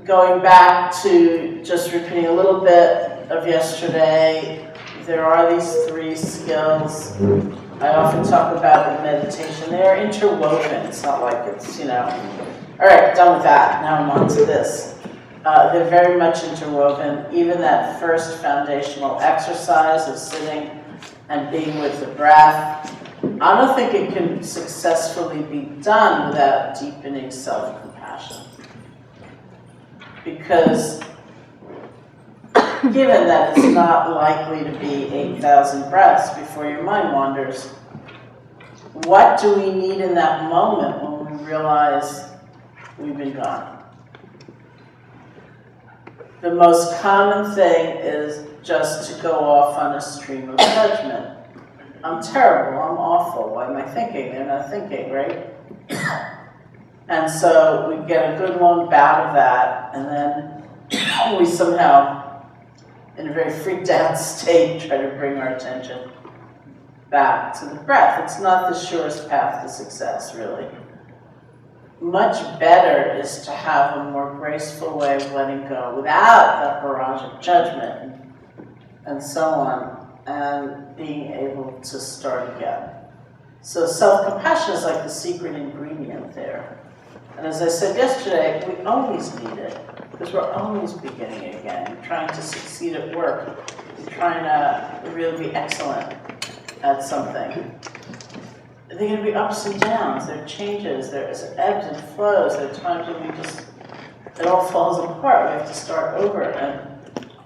going back to just repeating a little bit of yesterday, there are these 3 skills I often talk about in meditation. They are interwoven. It's not like it's, all right, done with that, now I'm on to this. They're very much interwoven. Even that first foundational exercise of sitting and being with the breath, I don't think it can successfully be done without deepening self-compassion. Because given that it's not likely to be 8,000 breaths before your mind wanders, what do we need in that moment when we realize we've been gone? The most common thing is just to go off on a stream of judgment. I'm terrible, I'm awful, why am I thinking? They're not thinking, right? And so we get a good long bout of that, and then we somehow, in a very freaked out state, try to bring our attention back to the breath. It's not the surest path to success, really. Much better is to have a more graceful way of letting go without that barrage of judgment and so on, and being able to start again. So self-compassion is like the secret ingredient there. And as I said yesterday, we always need it, because we're always beginning again. You're trying to succeed at work. You're trying to really be excellent at something. There are going to be ups and downs, there are changes, there's ebbs and flows, there are times when it all falls apart, we have to start over.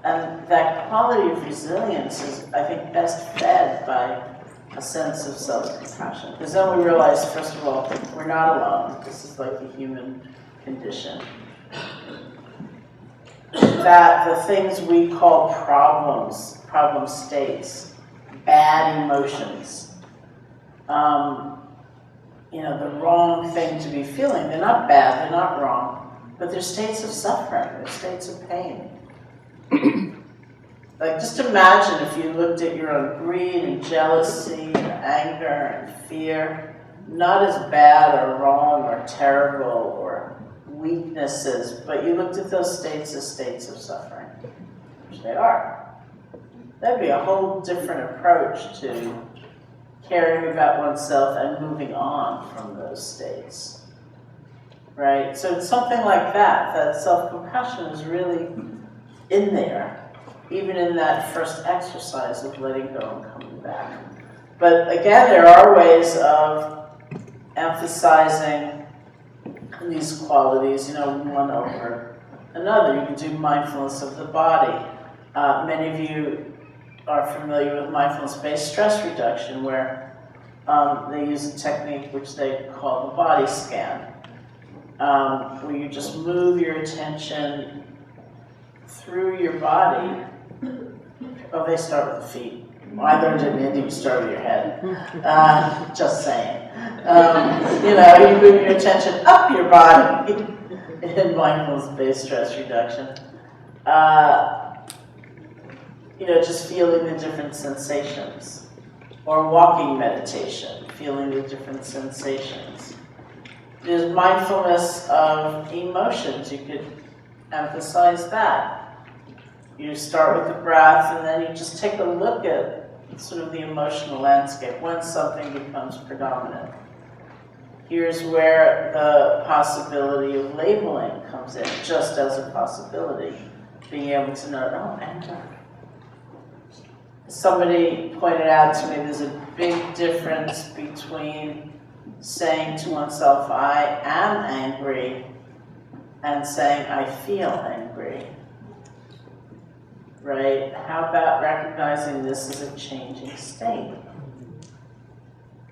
And that quality of resilience is, I think, best fed by a sense of self-compassion. Because then we realize, first of all, we're not alone. This is like the human condition. That the things we call problems, problem states, bad emotions, the wrong thing to be feeling, they're not bad, they're not wrong, but they're states of suffering, they're states of pain. Like, just imagine if you looked at your own greed and jealousy and anger and fear, not as bad or wrong or terrible or weaknesses, but you looked at those states as states of suffering, which they are. That'd be a whole different approach to caring about oneself and moving on from those states, right? So it's something like that self-compassion is really in there, even in that first exercise of letting go and coming back. But again, there are ways of emphasizing these qualities, one over another. You can do mindfulness of the body. Many of you are familiar with mindfulness-based stress reduction, where they use a technique which they call the body scan, where you just move your attention through your body. Oh, they start with the feet. Well, I learned it in India, you start with your head. Just saying. You move your attention up your body in mindfulness-based stress reduction. Just feeling the different sensations. Or walking meditation, feeling the different sensations. There's mindfulness of emotions. You could emphasize that. You start with the breath, and then you just take a look at sort of the emotional landscape when something becomes predominant. Here's where the possibility of labeling comes in, just as a possibility. Being able to know, anger. Somebody pointed out to me there's a big difference between saying to oneself, I am angry, and saying, I feel angry. Right? How about recognizing this as a changing state?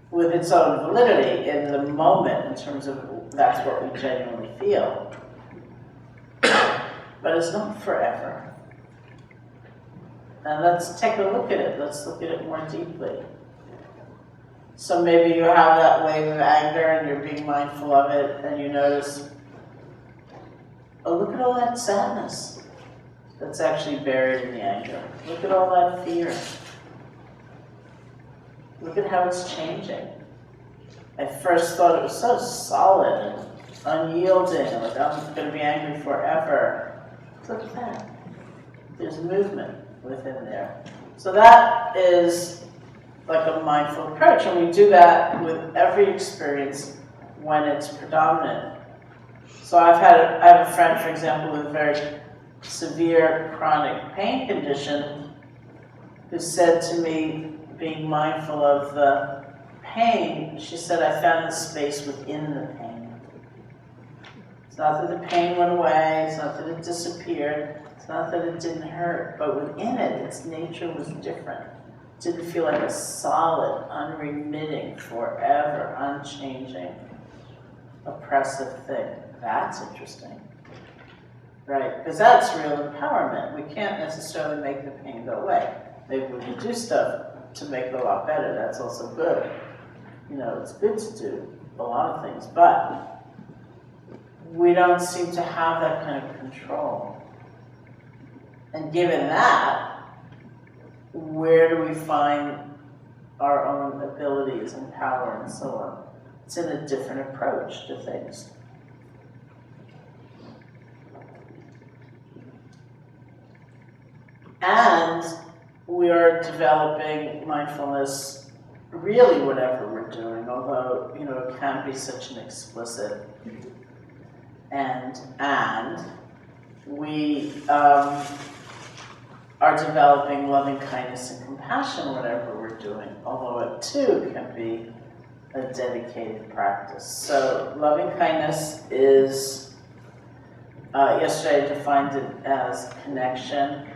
With its own validity in the moment, in terms of that's what we genuinely feel. But it's not forever. And let's take a look at it. Let's look at it more deeply. So maybe you have that wave of anger and you're being mindful of it, and you notice, oh, look at all that sadness that's actually buried in the anger. Look at all that fear. Look at how it's changing. I first thought it was so solid and unyielding, like I'm going to be angry forever. Look at that. There's movement within there. So that is like a mindful approach, and we do that with every experience when it's predominant. So I have a friend, for example, with a very severe chronic pain condition who said to me, being mindful of the pain, she said, I found the space within the pain. It's not that the pain went away, it's not that it disappeared, it's not that it didn't hurt, but within it, its nature was different. It didn't feel like a solid, unremitting, forever, unchanging, oppressive thing. That's interesting. Right? Because that's real empowerment. We can't necessarily make the pain go away. Maybe we can do stuff to make it a lot better. That's also good. You know, it's good to do a lot of things, but we don't seem to have that kind of control. And given that, where do we find our own abilities and power and so on? It's in a different approach to things. And we are developing mindfulness really whatever we're doing, although, you know, it can be such an explicit and we are developing loving kindness and compassion whatever we're doing, although it too can be a dedicated practice. So loving kindness is, yesterday I defined it as connection.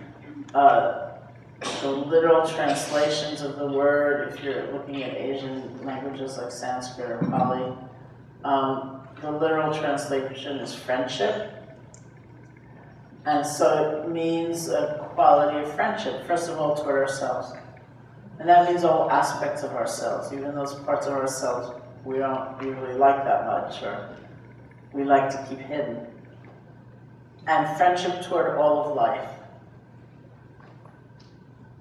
The literal translations of the word, if you're looking at Asian languages like Sanskrit or Pali, the literal translation is friendship. And so it means a quality of friendship, first of all, toward ourselves. And that means all aspects of ourselves, even those parts of ourselves we don't usually like that much, or we like to keep hidden. And friendship toward all of life.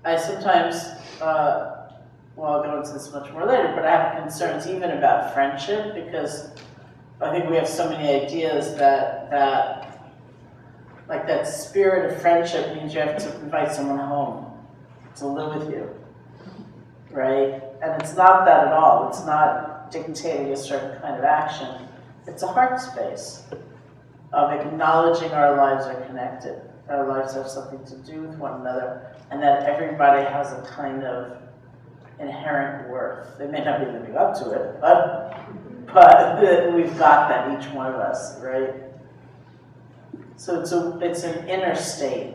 I sometimes, well, I'll go into this much more later, but I have concerns even about friendship, because I think we have so many ideas that like that spirit of friendship means you have to invite someone home to live with you, right? And it's not that at all. It's not dictating a certain kind of action. It's a heart space of acknowledging our lives are connected. Our lives have something to do with one another, and that everybody has a kind of inherent worth. They may not be living up to it, but we've got that, each one of us, right? So it's an inner state.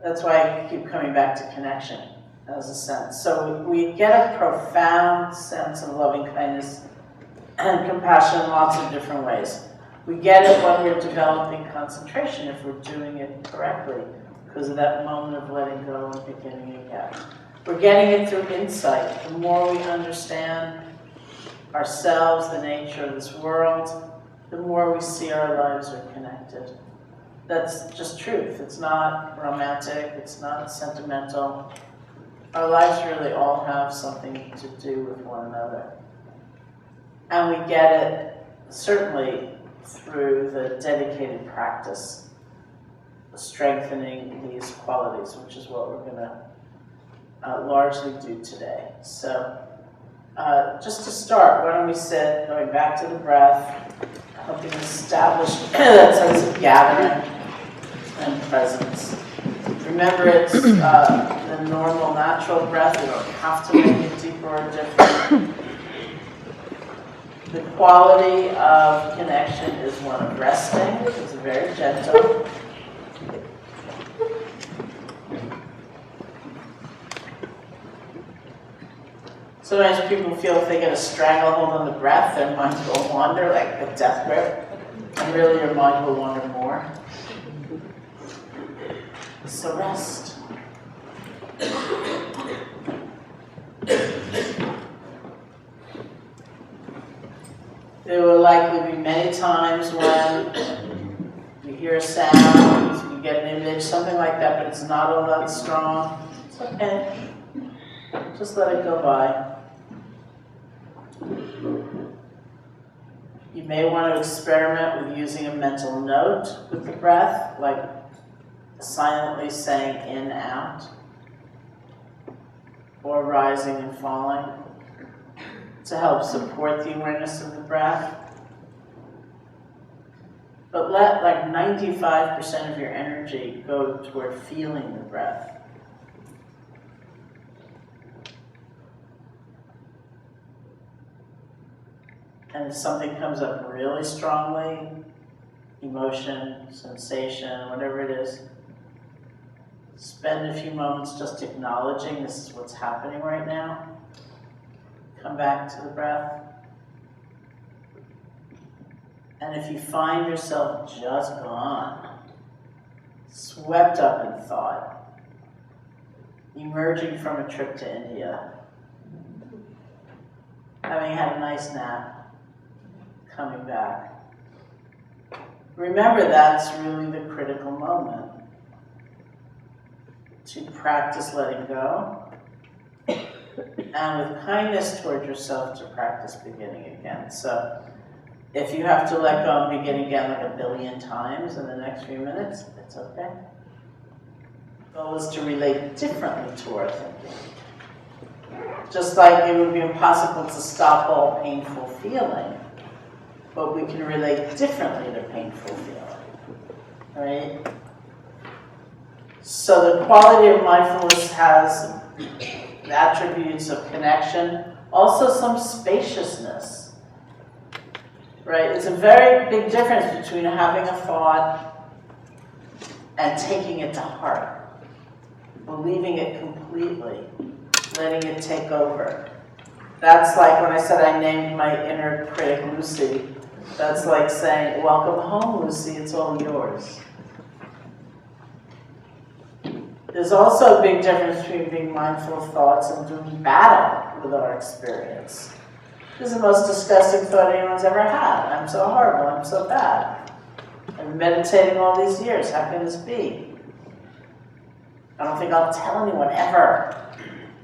That's why I keep coming back to connection as a sense. So we get a profound sense of loving kindness and compassion in lots of different ways. We get it when we're developing concentration, if we're doing it correctly, because of that moment of letting go and beginning again. We're getting it through insight. The more we understand ourselves, the nature of this world, the more we see our lives are connected. That's just truth. It's not romantic, it's not sentimental. Our lives really all have something to do with one another. And we get it certainly through the dedicated practice, strengthening these qualities, which is what we're going to largely do today. So just to start, why don't we sit, going back to the breath, helping establish that sense of gathering and presence. Remember, it's the normal, natural breath. We don't have to make it deeper or different. The quality of connection is one of resting. It's very gentle. Sometimes people feel if they get a stranglehold on the breath, their mind will wander, like a death grip. And really your mind will wander more. So rest. There will likely be many times when you hear a sound, you get an image, something like that, but it's not all that strong. It's okay. Just let it go by. may want to experiment with using a mental note with the breath, like silently saying in, out, or rising and falling, to help support the awareness of the breath. But let like 95% of your energy go toward feeling the breath. And if something comes up really strongly, emotion, sensation, whatever it is, spend a few moments just acknowledging this is what's happening right now. Come back to the breath. And if you find yourself just gone, swept up in thought, emerging from a trip to India, having had a nice nap, coming back, remember that's really the critical moment to practice letting go, and with kindness toward yourself to practice beginning again. So if you have to let go and begin again like 1 billion times in the next few minutes, it's okay. The goal is to relate differently to our thinking. Just like it would be impossible to stop all painful feeling, but we can relate differently to painful feeling, right? So the quality of mindfulness has the attributes of connection, also some spaciousness, right? It's a very big difference between having a thought and taking it to heart, believing it completely, letting it take over. That's like when I said I named my inner critic Lucy. That's like saying, welcome home, Lucy, it's all yours. There's also a big difference between being mindful of thoughts and doing battle with our experience. This is the most disgusting thought anyone's ever had. I'm so horrible, I'm so bad. I've been meditating all these years, how can this be? I don't think I'll tell anyone ever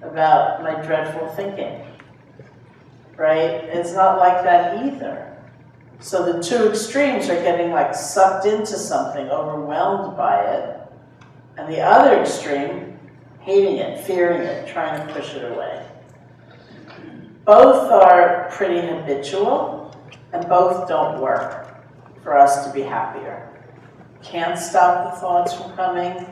about my dreadful thinking, right? It's not like that either. So the two extremes are getting like sucked into something, overwhelmed by it, and the other extreme, hating it, fearing it, trying to push it away. Both are pretty habitual, and both don't work for us to be happier. Can't stop the thoughts from coming,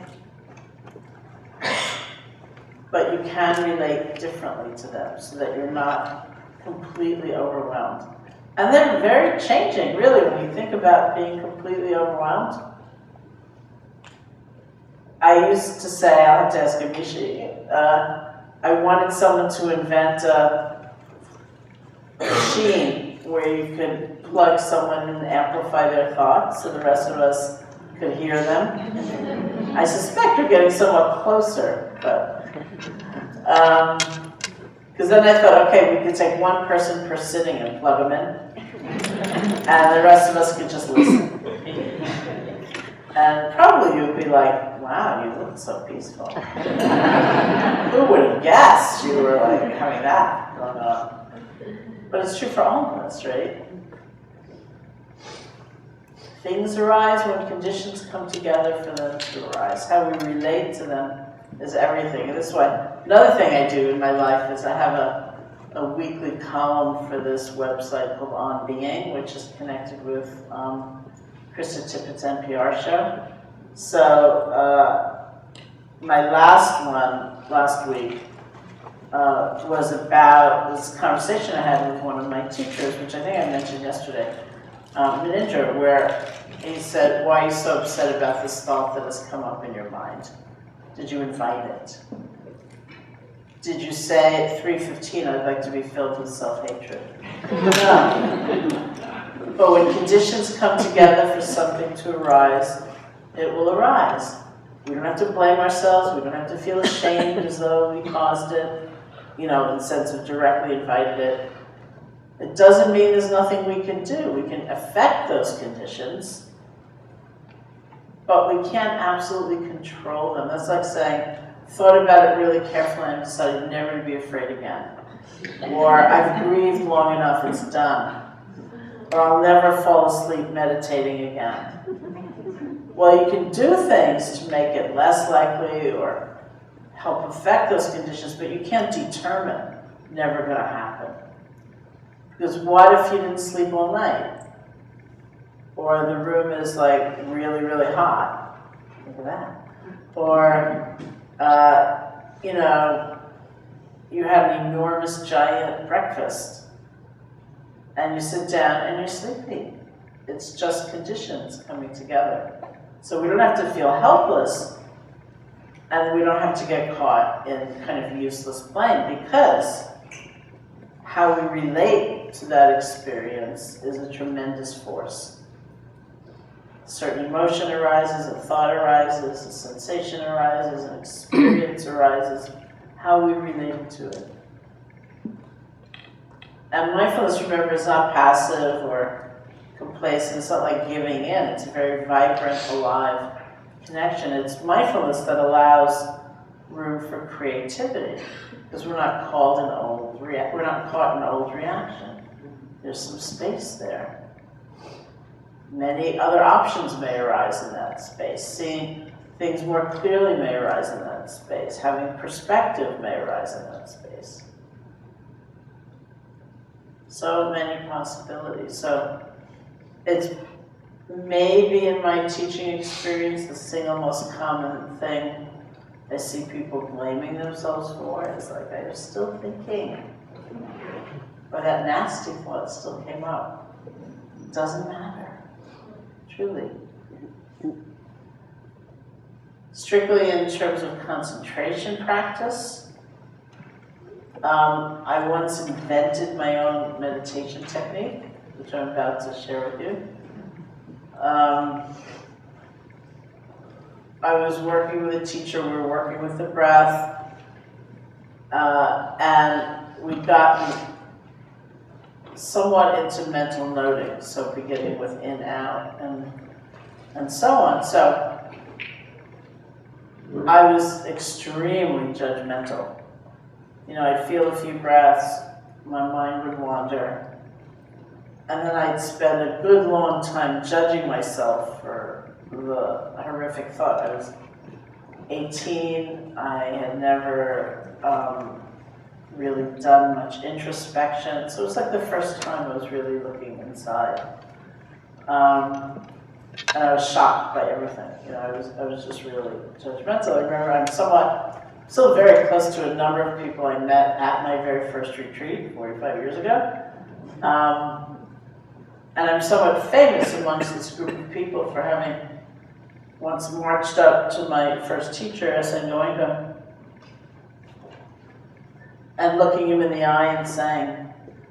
but you can relate differently to them so that you're not completely overwhelmed. And they're very changing, really, when you think about being completely overwhelmed. I used to say, I'll have to ask Amishi, I wanted someone to invent a machine where you could plug someone and amplify their thoughts so the rest of us could hear them. I suspect we're getting somewhat closer, but because then I thought, okay, we could take one person per sitting and plug them in, and the rest of us could just listen. And probably you would be like, wow, you look so peaceful. Who would have guessed you were like having that going on? But it's true for all of us, right? Things arise when conditions come together for them to arise. How we relate to them is everything. And this is why, another thing I do in my life is I have a weekly column for this website called On Being, which is connected with Krista Tippett's NPR show. So my last one, last week, was about this conversation I had with one of my teachers, which I think I mentioned yesterday, Ninja, where he said, why are you so upset about this thought that has come up in your mind? Did you invite it? Did you say at 3:15, I'd like to be filled with self-hatred? No. But when conditions come together for something to arise, it will arise. We don't have to blame ourselves. We don't have to feel ashamed as though we caused it, in the sense of directly invited it. It doesn't mean there's nothing we can do. We can affect those conditions, but we can't absolutely control them. That's like saying, thought about it really carefully and decided never to be afraid again. Or I've grieved long enough, it's done. or I'll never fall asleep meditating again. Well, you can do things to make it less likely or help affect those conditions, but you can't determine never going to happen. Because what if you didn't sleep all night? Or the room is like really, really hot. Think of that. Or, you know, you had an enormous, giant breakfast, and you sit down and you're sleepy. It's just conditions coming together. So we don't have to feel helpless, and we don't have to get caught in kind of useless blame, because how we relate to that experience is a tremendous force. A certain emotion arises, a thought arises, a sensation arises, an experience arises. How we relate to it. And mindfulness, remember, is not passive or complacent. It's not like giving in. It's a very vibrant, alive connection. It's mindfulness that allows room for creativity, because we're not caught in old reaction. There's some space there. Many other options may arise in that space. Seeing things more clearly may arise in that space. Having perspective may arise in that space. So many possibilities. So it's maybe in my teaching experience the single most common thing I see people blaming themselves for is like, I was still thinking. Or that nasty thought still came up. It doesn't matter. Truly. Strictly in terms of concentration practice, I once invented my own meditation technique, which I'm about to share with you. I was working with a teacher, we were working with the breath, and we'd gotten somewhat into mental noting, so beginning with in, out, and so on. So I was extremely judgmental. You know, I'd feel a few breaths, my mind would wander, and then I'd spend a good long time judging myself for the horrific thought. I was 18, I had never really done much introspection, so it was like the first time I was really looking inside. And I was shocked by everything. You know, I was just really judgmental. I remember I'm still very close to a number of people I met at my very first retreat 45 years ago. And I'm somewhat famous amongst this group of people for having once marched up to my first teacher as I joined him and looking him in the eye and saying,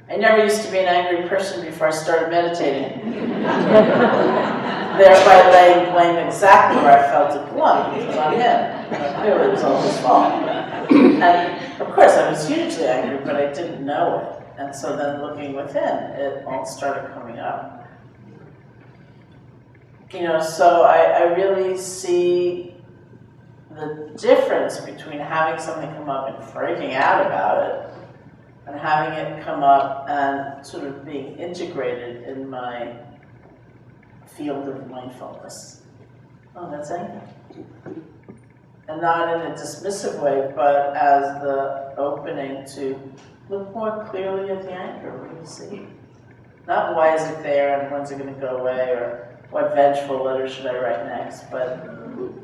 I never used to be an angry person before I started meditating. Thereby laying blame exactly where I felt it belonged, which was on him. Clearly it was all his fault. And of course I was hugely angry, but I didn't know it. And so then looking within, it all started coming up. You know, so I really see the difference between having something come up and freaking out about it, and having it come up and sort of being integrated in my field of mindfulness. Oh, that's anger. And not in a dismissive way, but as the opening to look more clearly at the anger. What do you see? Not why is it there and when's it going to go away, or what vengeful letter should I write next, but,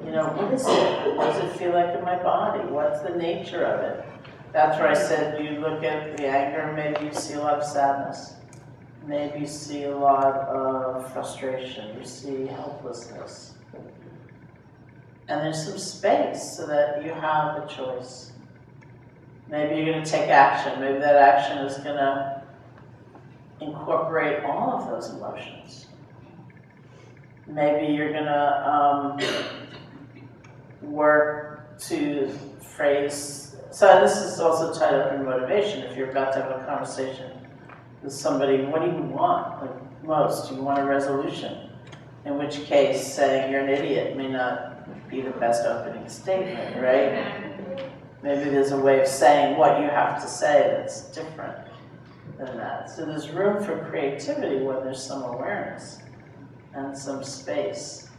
you know, what is it? What does it feel like in my body? What's the nature of it? That's where I said you look at the anger, maybe you see a lot of sadness. Maybe you see a lot of frustration. You see helplessness. And there's some space so that you have a choice. Maybe you're going to take action. Maybe that action is going to incorporate all of those emotions. Maybe you're going to work to phrase. So this is also tied up in motivation. If you're about to have a conversation with somebody, what do you want? Like most, you want a resolution. In which case, saying you're an idiot may not be the best opening statement, right? Maybe there's a way of saying what you have to say that's different. in that. So there's room for creativity when there's some awareness and some space.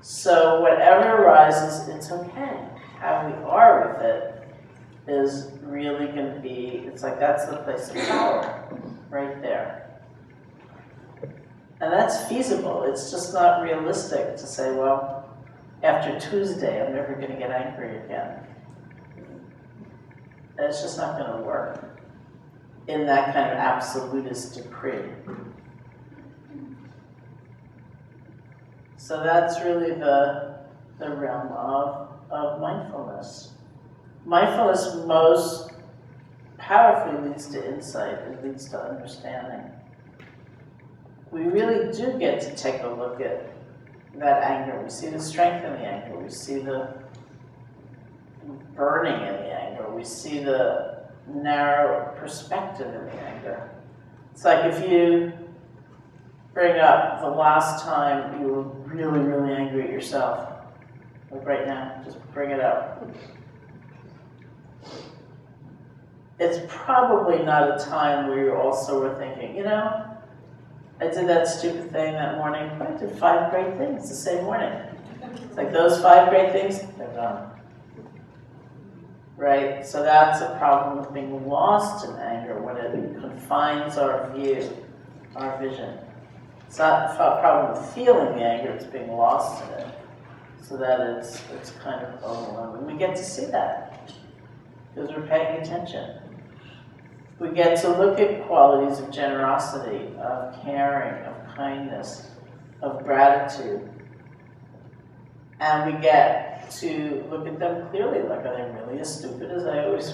So whatever arises, it's okay. How we are with it is really going to be, it's like that's the place of power, right there. And that's feasible. It's just not realistic to say, well, after Tuesday, I'm never going to get angry again. It's just not going to work in that kind of absolutist decree. So that's really the realm of mindfulness. Mindfulness most powerfully leads to insight. It leads to understanding. We really do get to take a look at that anger. We see the strength in the anger. We see the burning in the anger. We see the narrow perspective in the anger. It's like if you bring up the last time you were really, really angry at yourself. Like right now, just bring it up. It's probably not a time where you also were thinking, you know, I did that stupid thing that morning, but I did 5 great things the same morning. It's like those 5 great things, they're gone. Right? So that's a problem with being lost in anger when it confines our view, our vision. It's not a problem with feeling the anger, it's being lost in it. So that it's kind of overwhelming. We get to see that because we're paying attention. We get to look at qualities of generosity, of caring, of kindness, of gratitude. And we get to look at them clearly, like, are they really as stupid as I was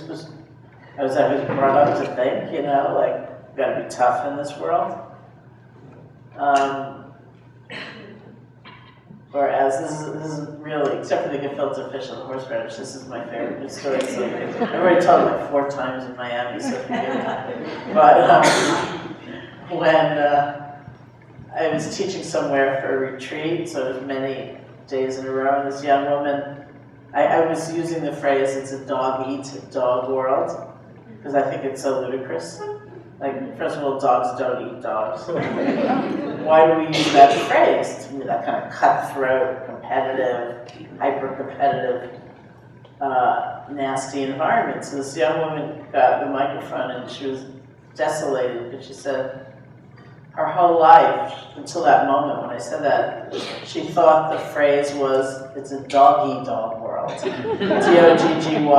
brought up to think, you know, like, gotta be tough in this world. Whereas this is really, except for the gefilte fish and the horseradish, this is my favorite story. So I've already told it like 4 times in Miami, so forgive me. But when I was teaching somewhere for a retreat, so it was many days in a row, and this young woman, I was using the phrase, it's a dog-eat-dog world, because I think it's so ludicrous. Like, first of all, dogs don't eat dogs. Why do we use that phrase? To me, that kind of cutthroat, competitive, hyper-competitive, nasty environment. So this young woman got the microphone and she was desolated because she said her whole life, until that moment when I said that, she thought the phrase was, it's a dog-eat-dog world. D-O-G-G-Y-D-O-G.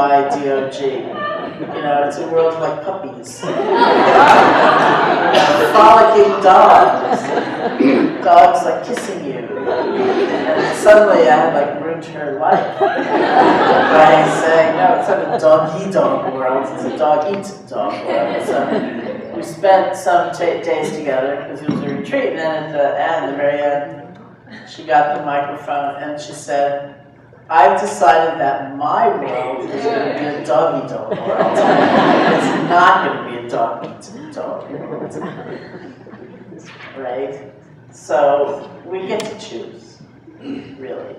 You know, it's a world like puppies. Frolicking dogs. Dogs like kissing you. And suddenly I had like ruined her life by saying, no, it's not a dog-eat-dog world, it's a dog-eat-dog world. So we spent some days together because it was a retreat, and then at the very end, she got the microphone and she said, I've decided that my world is going to be a dog-eat-dog world. It's not going to be a dog-eat-dog world. Right? So we get to choose, really.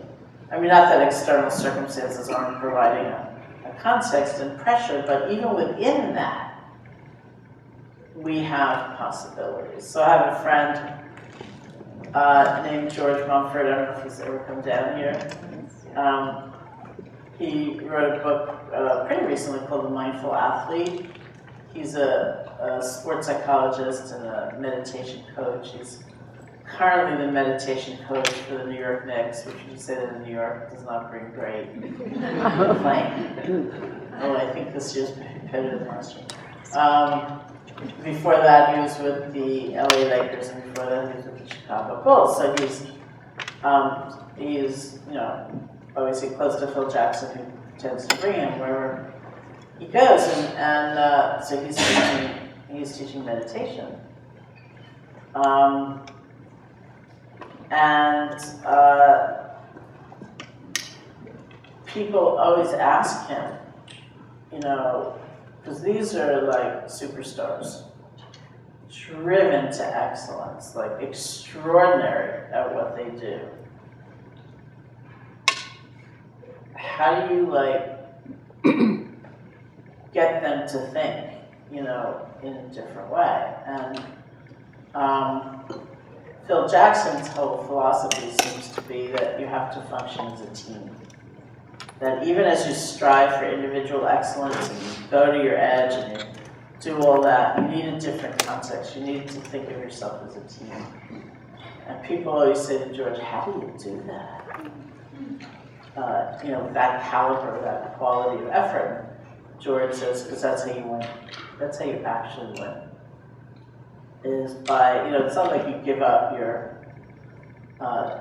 I mean, not that external circumstances aren't providing a context and pressure, but even within that, we have possibilities. So I have a friend named George Mumford. I don't know if he's ever come down here. He wrote a book pretty recently called The Mindful Athlete. He's a sports psychologist and a meditation coach. He's currently the meditation coach for the New York Knicks, which you say that in New York does not bring great playing. Oh, I think this year's better than last year. Before that, he was with the LA Lakers, and before that, he was with the Chicago Bulls. So he's you know, obviously close to Phil Jackson, who tends to bring him wherever he goes, and so he's teaching meditation. People always ask him, you know, because these are like superstars, driven to excellence, like extraordinary at what they do. How do you like get them to think in a different way. And Phil Jackson's whole philosophy seems to be that you have to function as a team. That even as you strive for individual excellence and you go to your edge and you do all that, you need a different context. You need to think of yourself as a team. And people always say to George, how do you do that? That caliber, that quality of effort. George says, because that's how you win. That's how you actually win. Is by, it's not like you give up your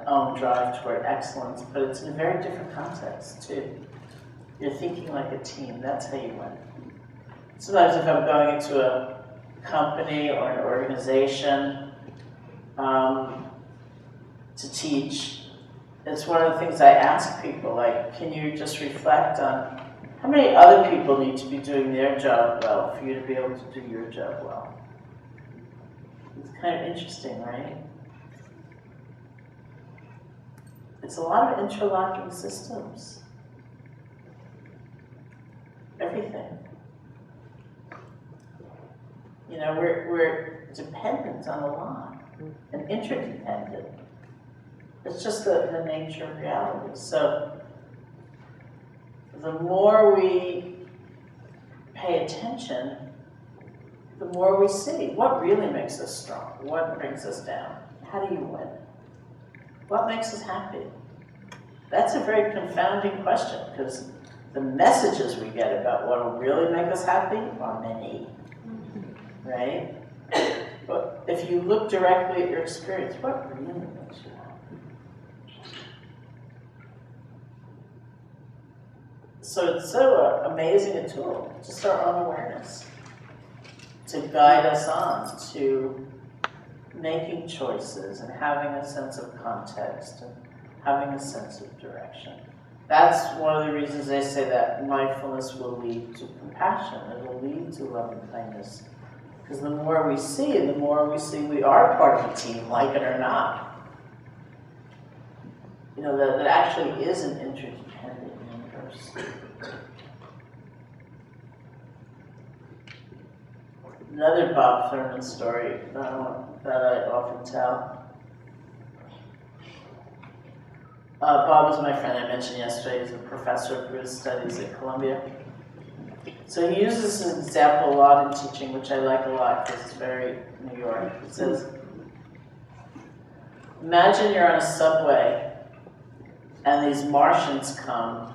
own drive toward excellence, but it's in a very different context, too. You're thinking like a team. That's how you win. Sometimes if I'm going into a company or an organization to teach, it's one of the things I ask people, like, can you just reflect on how many other people need to be doing their job well for you to be able to do your job well? It's kind of interesting, right? It's a lot of interlocking systems. Everything. We're dependent on a lot and interdependent. It's just the nature of reality. So the more we pay attention, the more we see what really makes us strong, what brings us down, how do you win, what makes us happy. That's a very confounding question because the messages we get about what will really make us happy are many, right? But if you look directly at your experience, what really makes you happy? So it's so amazing a tool, just our own awareness, to guide us on to making choices and having a sense of context and having a sense of direction. That's one of the reasons they say that mindfulness will lead to compassion. It will lead to loving kindness. Because the more we see we are part of a team, like it or not. That it actually is an interdependent universe. Another Bob Thurman story that I often tell. Bob was my friend I mentioned yesterday. He's a professor of Buddhist studies at Columbia. So he uses this example a lot in teaching, which I like a lot because it's very New York. It says, imagine you're on a subway and these Martians come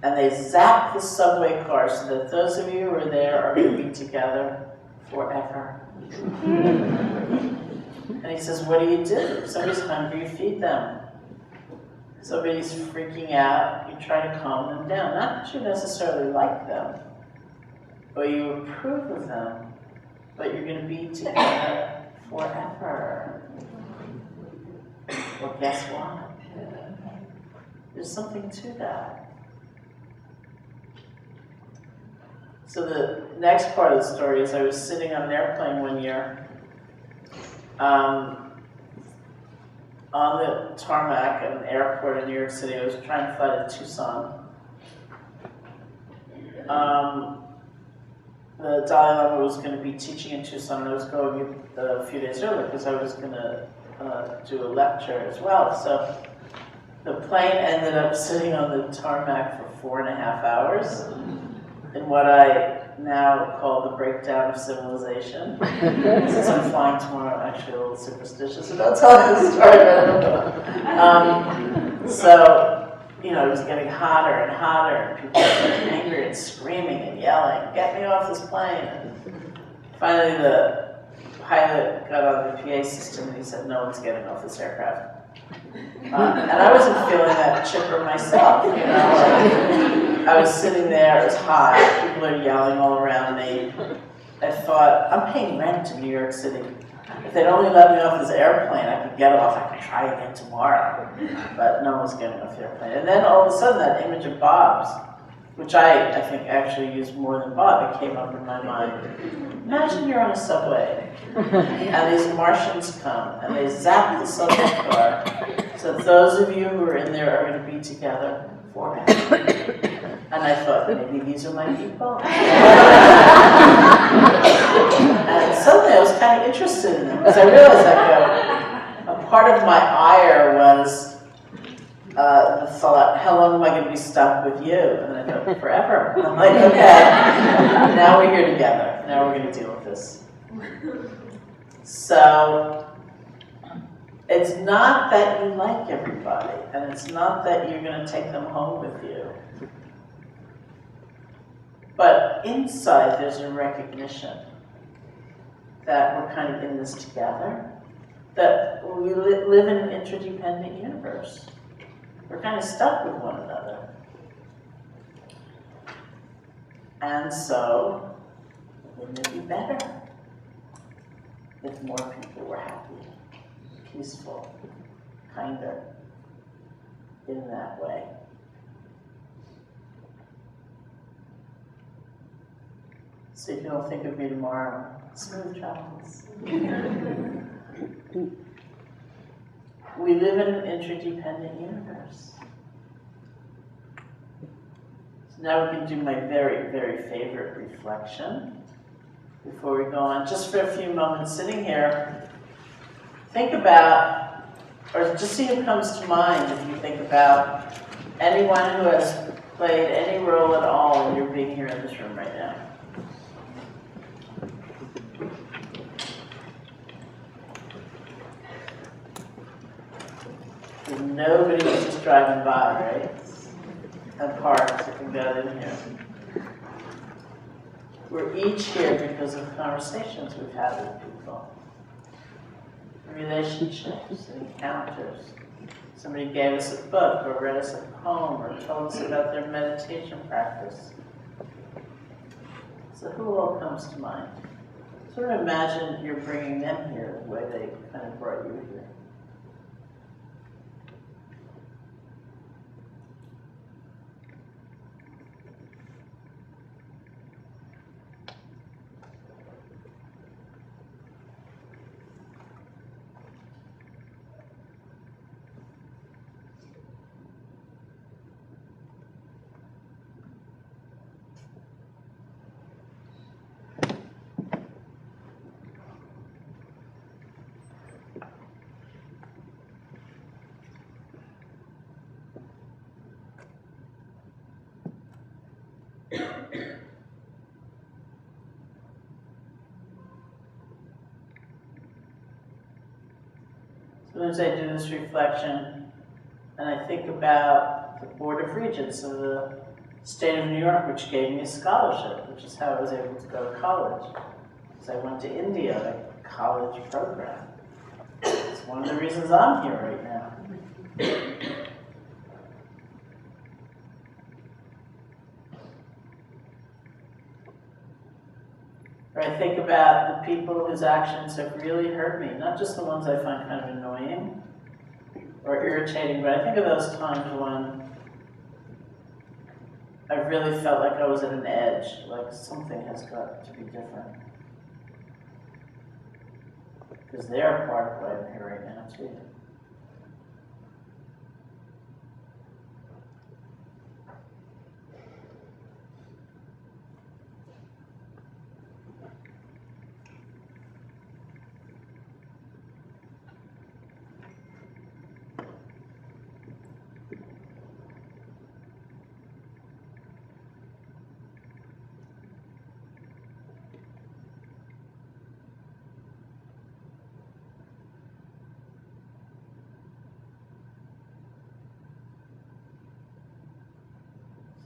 and they zap the subway car so that those of you who are there are going to be together forever. And he says, what do? If somebody's hungry, you feed them. Somebody's freaking out, you try to calm them down. Not that you necessarily like them, but you approve of them, but you're going to be together forever. Well, guess what? There's something to that. So the next part of the story is I was sitting on an airplane one year on the tarmac at an airport in New York City. I was trying to fly to Tucson. The Dalai Lama was going to be teaching in Tucson, and I was going a few days earlier because I was going to do a lecture as well. So the plane ended up sitting on the tarmac for 4.5 hours in what I now call the breakdown of civilization. Since I'm flying tomorrow, I'm actually a little superstitious about telling this story, but I don't know. So, it was getting hotter and hotter, and people were getting angry and screaming and yelling, get me off this plane. And finally, the pilot got on the PA system and he said, no one's getting off this aircraft. And I wasn't feeling that chipper myself, I was sitting there, it was hot, people are yelling all around me. I thought, I'm paying rent in New York City. If they'd only let me off this airplane, I could get off, I could try again tomorrow. But no one was getting off the airplane. And then all of a sudden that image of Bob's, which I think actually used more than Bob, it came up in my mind. Imagine you're on a subway, and these Martians come, and they zap the subway car, so those of you who are in there are going to be together forever. And I thought, maybe these are my people. And suddenly I was kind of interested in them, because I realized that a part of my ire was the thought, how long am I going to be stuck with you? And I thought, forever. And I'm like, okay, now we're here together. Now we're going to deal with this. So, it's not that you like everybody, and it's not that you're going to take them home with you. But inside, there's a recognition that we're kind of in this together, that we live in an interdependent universe. We're kind of stuck with one another. And so, wouldn't it be better if more people were happy, peaceful, kinder, in that way? So if you don't think of me tomorrow, smooth travels. We live in an interdependent universe. So now we can do my very, very favorite reflection before we go on. Just for a few moments sitting here, think about, or just see who comes to mind if you think about anyone who has played any role at all in your being here in this room right now. Nobody was just driving by, right? And parked and got in here. We're each here because of conversations we've had with people. Relationships, encounters. Somebody gave us a book or read us a poem or told us about their meditation practice. So who all comes to mind? Sort of imagine you're bringing them here the way they kind of brought you here. Sometimes I do this reflection and I think about the Board of Regents of the state of New York, which gave me a scholarship, which is how I was able to go to college. Because I went to India, a college program. It's one of the reasons I'm here right now. Or I think about the people whose actions have really hurt me, not just the ones I find kind of annoying or irritating, but I think of those times when I really felt like I was at an edge, like something has got to be different. Because they're part of why I'm here right now, too.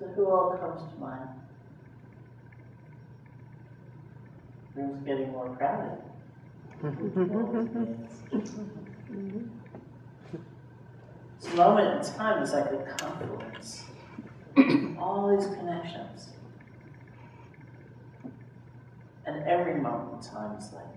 So who all comes to mind? Room's getting more crowded. This moment in time is like a confluence. All these connections. And every moment in time is like that.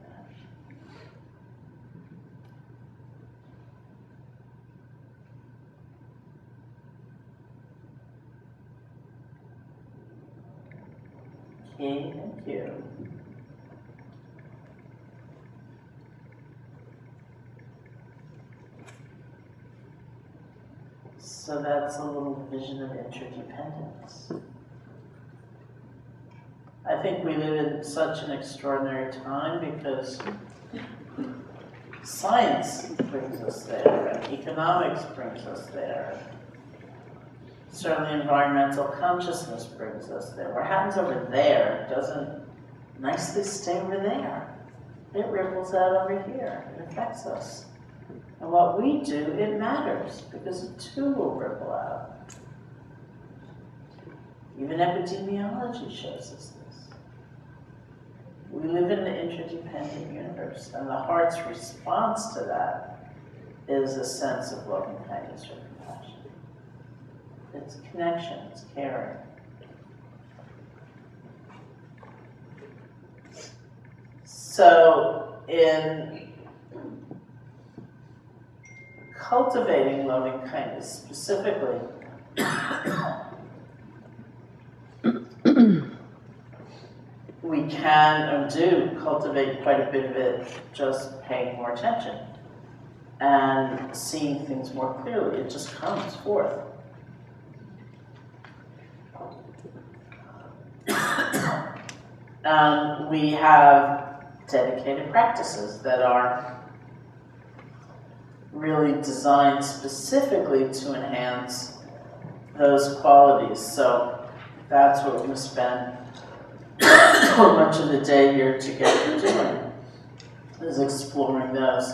Okay, thank you. So that's a little vision of interdependence. I think we live in such an extraordinary time because science brings us there, and economics brings us there. Certainly environmental consciousness brings us there. What happens over there doesn't nicely stay over there. It ripples out over here. It affects us. And what we do, it matters, because it too will ripple out. Even epidemiology shows us this. We live in an interdependent universe, and the heart's response to that is a sense of loving kindness or compassion. It's connection, it's caring. So, in cultivating loving kindness specifically, we can and do cultivate quite a bit of it just paying more attention and seeing things more clearly. It just comes forth. We have dedicated practices that are really designed specifically to enhance those qualities. So that's what we're going to spend much of the day here together doing, is exploring those.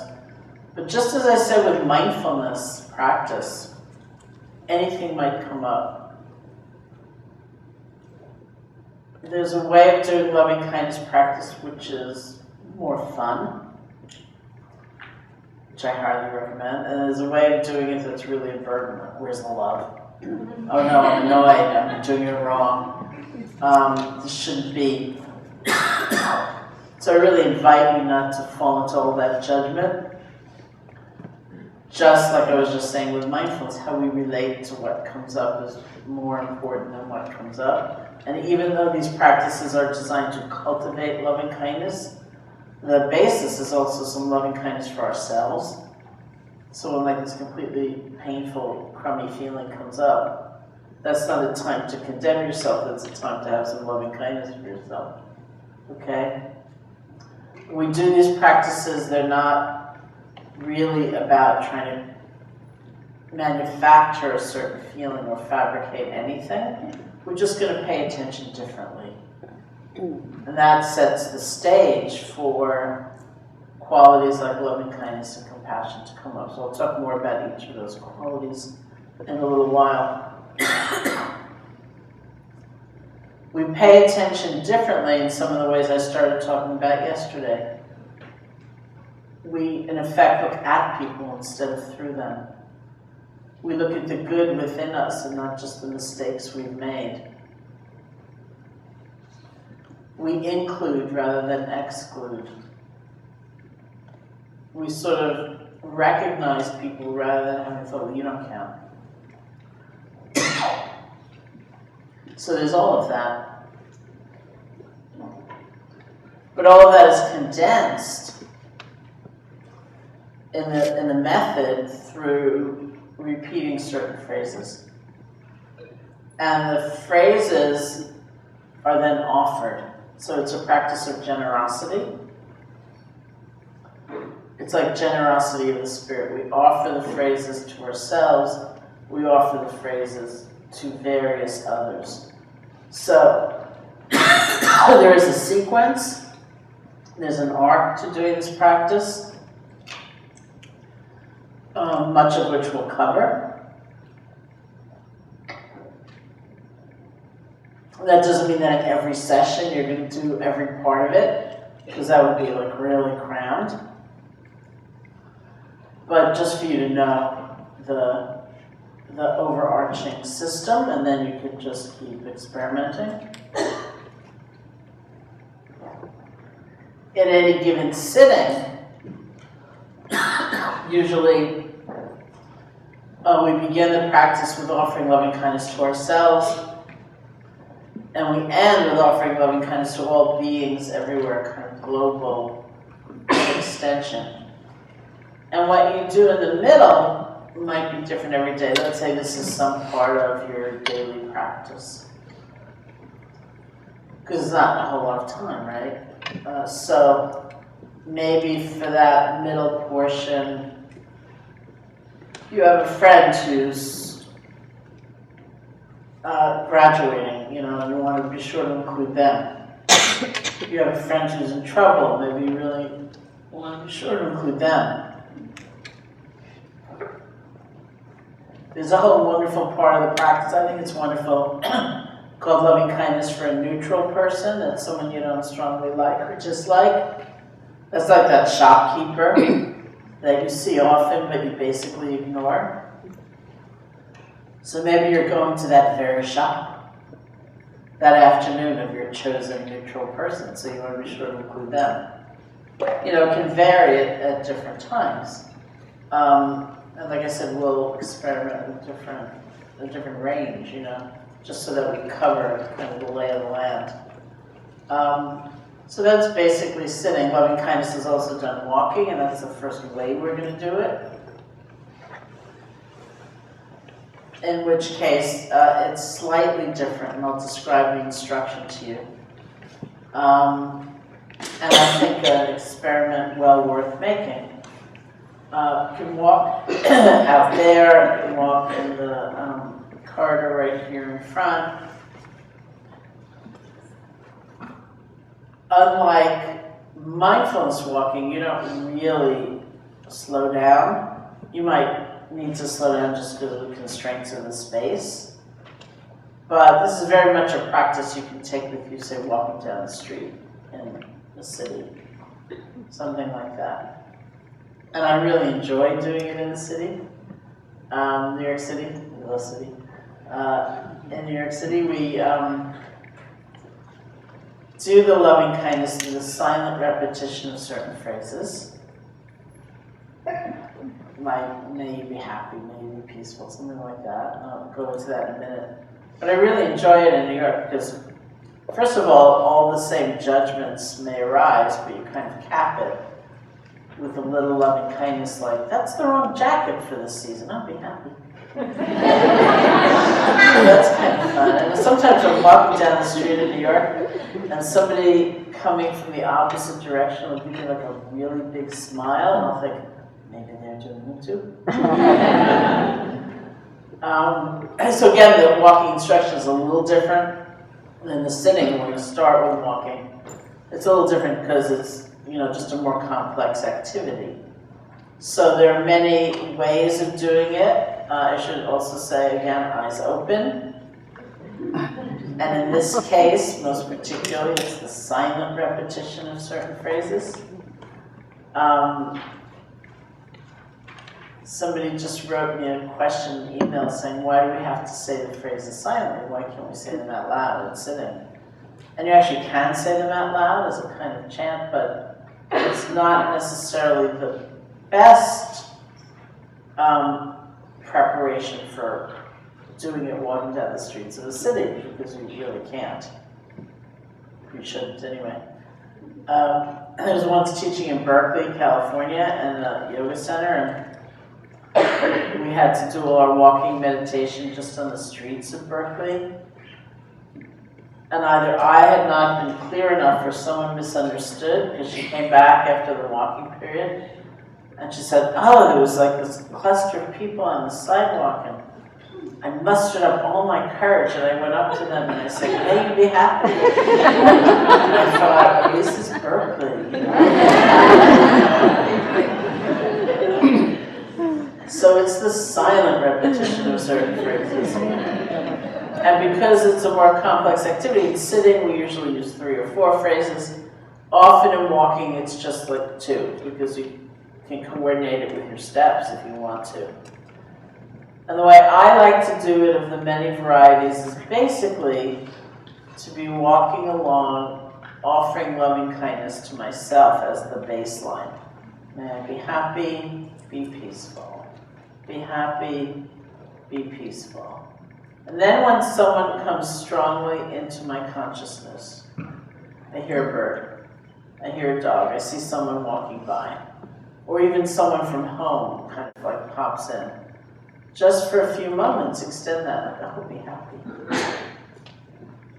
But just as I said with mindfulness practice, anything might come up. There's a way of doing loving kindness practice which is more fun, which I highly recommend, and there's a way of doing it that's really a burden. Like, where's the love? Oh no, I'm annoyed, I'm doing it wrong. This shouldn't be. So I really invite you not to fall into all that judgment. Just like I was just saying with mindfulness, how we relate to what comes up is more important than what comes up. And even though these practices are designed to cultivate loving kindness, the basis is also some loving kindness for ourselves. So when like this completely painful, crummy feeling comes up, that's not a time to condemn yourself, that's a time to have some loving kindness for yourself. Okay? When we do these practices, they're not really about trying to manufacture a certain feeling or fabricate anything. We're just going to pay attention differently. And that sets the stage for qualities like loving kindness and compassion to come up. So I'll talk more about each of those qualities in a little while. We pay attention differently in some of the ways I started talking about yesterday. We, in effect, look at people instead of through them. We look at the good within us and not just the mistakes we've made. We include rather than exclude. We sort of recognize people rather than having thought, well, you don't count. So there's all of that. But all of that is condensed in the method through repeating certain phrases. And the phrases are then offered. So it's a practice of generosity. It's like generosity of the spirit. We offer the phrases to ourselves. We offer the phrases to various others. So there is a sequence. There's an arc to doing this practice, much of which we'll cover. That doesn't mean that in every session you're going to do every part of it, because that would be like really crammed. But just for you to know the overarching system, and then you could just keep experimenting. In any given sitting, usually we begin the practice with offering loving kindness to ourselves, and we end with offering loving kindness to all beings everywhere, kind of global extension. And what you do in the middle might be different every day. Let's say this is some part of your daily practice. Because it's not a whole lot of time, right? So maybe for that middle portion, you have a friend who's graduating, and you want to be sure to include them. You have a friend who's in trouble, maybe you really want to be sure to include them. There's a whole wonderful part of the practice, I think it's wonderful, called loving kindness for a neutral person. That's someone you don't strongly like or dislike. That's like that shopkeeper that you see often but you basically ignore. So maybe you're going to that very shop that afternoon of your chosen neutral person, so you want to be sure to include them. It can vary at different times. And like I said, we'll experiment with a different range, just so that we cover kind of the lay of the land. So that's basically sitting. Loving kindness is also done walking, and that's the first way we're going to do it. In which case, it's slightly different, and I'll describe the instruction to you. And I think an experiment well worth making. You can walk out there, you can walk in the corridor right here in front. Unlike mindfulness walking, you don't really slow down. You might need to slow down just because of the constraints of the space. But this is very much a practice you can take with you, say, walking down the street in the city, something like that. And I really enjoy doing it in the city, New York City, little city. In New York City, we do the loving kindness through the silent repetition of certain phrases. Like, may you be happy, may you be peaceful, something like that. I'll go into that in a minute. But I really enjoy it in New York because, first of all the same judgments may arise, but you kind of cap it with a little loving kindness like, that's the wrong jacket for this season, I'll be happy. That's kind of fun. And sometimes I'm walking down the street in New York and somebody coming from the opposite direction will give me like a really big smile and I'll think, maybe they're doing it too. So again, the walking instruction is a little different than the sitting. We're going to start with walking. It's a little different because it's just a more complex activity. So there are many ways of doing it. I should also say, again, eyes open. And in this case, most particularly, it's the silent repetition of certain phrases. Somebody just wrote me a question in email saying, why do we have to say the phrases silently? Why can't we say them out loud and sitting? And you actually can say them out loud as a kind of chant, but it's not necessarily the best preparation for doing it walking down the streets of the city, because you really can't. You shouldn't anyway. I was once teaching in Berkeley, California, in a yoga center, and we had to do all our walking meditation just on the streets of Berkeley. And either I had not been clear enough or someone misunderstood, because she came back after the walking period, and she said, oh, there was like this cluster of people on the sidewalk, and I mustered up all my courage, and I went up to them and I said, may you be happy. And I thought, this is Berkeley. So it's the silent repetition of certain phrases. And because it's a more complex activity, in sitting we usually use 3 or 4 phrases. Often in walking it's just like 2, because you can coordinate it with your steps if you want to. And the way I like to do it of the many varieties is basically to be walking along, offering loving kindness to myself as the baseline. May I be happy, be peaceful. Be happy, be peaceful. And then when someone comes strongly into my consciousness, I hear a bird, I hear a dog, I see someone walking by, or even someone from home kind of like pops in. just for a few moments, extend that, like, I will be happy.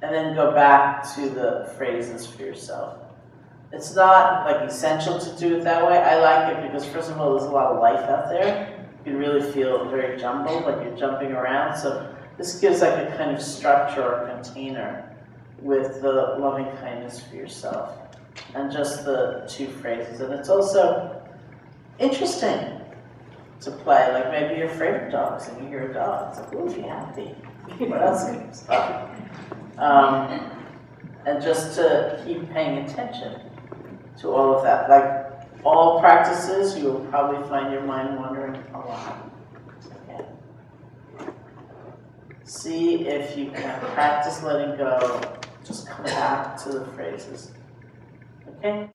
And then go back to the phrases for yourself. It's not like essential to do it that way. I like it because, first of all, there's a lot of life out there. You can really feel very jumbled, like you're jumping around. So this gives like a kind of structure or container with the loving kindness for yourself and just the 2 phrases. And it's also interesting to play. Like maybe you're afraid of dogs and you hear a dog. It's like, ooh, be happy. What else can you stop? And just to keep paying attention to all of that. Like all practices, you will probably find your mind wandering a lot. Okay. See if you can practice letting go. Just come back to the phrases. Okay?